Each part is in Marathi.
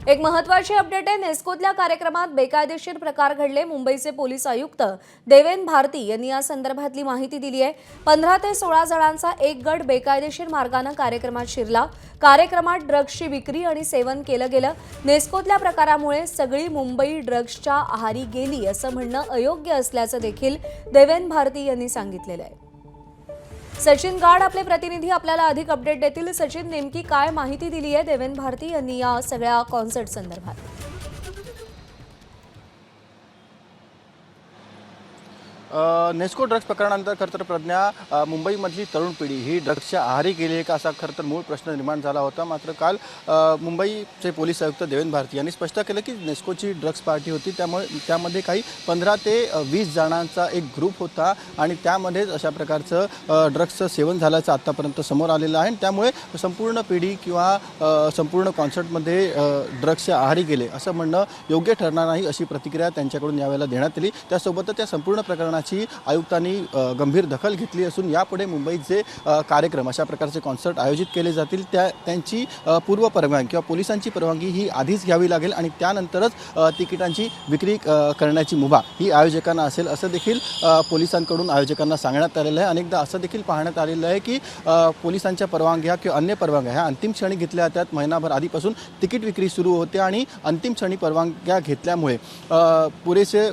एक महत्त्वाची अपडेट आहे। नेस्कोतल्या कार्यक्रमात बेकायदेशीर प्रकार घडले। मुंबईचे पोलीस आयुक्त देवेन भारती यांनी या संदर्भातली माहिती दिली आहे। 15 ते 16 जणांचा एक गट बेकायदेशीर मार्गाने कार्यक्रमात शिरला। कार्यक्रमात ड्रग्सची विक्री आणि सेवन केलं गेलं। नेस्कोतल्या प्रकारामुळे सगळी मुंबई ड्रग्सच्या आहारी गेली असं म्हणणं अयोग्य असल्याचं देखील देवेन भारती यांनी सांगितलेलं आहे। सचिन गाड आपले प्रतिनिधी आपल्याला अधिक अपडेट देतील। सचिन, नेमकी काय माहिती दिली आहे देवेन भारती यांनी या सगळ्या कॉन्सर्ट संदर्भात? नेस्को ड्रग्स प्रकरणानंतर खरं तर प्रज्ञा, मुंबईमधली तरुण पिढी ही ड्रग्सच्या आहारी गेली आहे का असा खरं तर मूळ प्रश्न निर्माण झाला होता। मात्र काल मुंबईचे पोलीस आयुक्त देवेन भारती यांनी स्पष्ट केलं की नेस्कोची ड्रग्स पार्टी होती, त्यामध्ये काही 15 ते 20 जणांचा एक ग्रुप होता आणि त्यामध्येच अशा प्रकारचं ड्रग्सचं सेवन झाल्याचं आत्तापर्यंत समोर आलेलं आहे। त्यामुळे संपूर्ण पिढी किंवा संपूर्ण कॉन्सर्टमध्ये ड्रग्सच्या आहारी गेले असं म्हणणं योग्य ठरणार नाही अशी प्रतिक्रिया त्यांच्याकडून यावेळेला देण्यात आली। त्यासोबतच त्या संपूर्ण प्रकरणाची आयुक्तांनी गंभीर दखल घेतली असून यापुढे मुंबईत जे कार्यक्रम अशा प्रकारचे कॉन्सर्ट आयोजित केले जातील त्यांची पूर्व परवानगी किंवा पोलिसांची परवानगी ही आधीच घ्यावी लागेल आणि त्यानंतरच तिकिटांची विक्री करण्याची मुभा ही आयोजकांना असेल असं देखील पोलिसांकडून आयोजकांना सांगण्यात आलेलं आहे। अनेकदा असं देखील पाहण्यात आलेलं आहे की पोलिसांच्या परवानग्या किंवा अन्य परवानग्या ह्या अंतिम क्षणी घेतल्या जातात। महिनाभर आधीपासून तिकीट विक्री सुरू होते आणि अंतिम क्षणी परवानग्या घेतल्यामुळे पुरेसे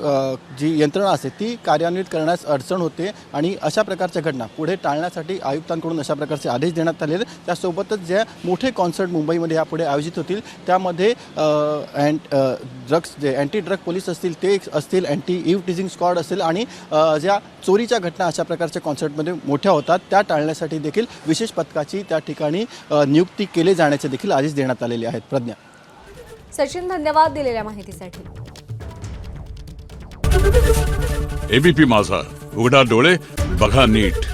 जी यंत्रणा असते ती कार्यान्वित करण्यास अडचण होते आणि अशा प्रकारच्या घटना पुढे टाळण्यासाठी आयुक्तांकडून अशा प्रकारचे आदेश देण्यात आलेले। त्यासोबतच जे मोठे कॉन्सर्ट मुंबईमध्ये यापुढे आयोजित होतील त्यामध्ये ड्रग्स जे अँटी ड्रग पोलीस असतील ते असतील, अँटी इव्ह टीजिंग स्क्वॉड असेल आणि ज्या चोरीच्या घटना अशा प्रकारच्या कॉन्सर्टमध्ये मोठ्या होतात त्या टाळण्यासाठी देखील विशेष पथकाची त्या ठिकाणी नियुक्ती केली जाण्याचे देखील आदेश देण्यात आलेले आहेत। प्रज्ञा, सचिन, धन्यवाद दिलेल्या माहितीसाठी। एबीपी माझा, उघडा डोळे बघा नीट।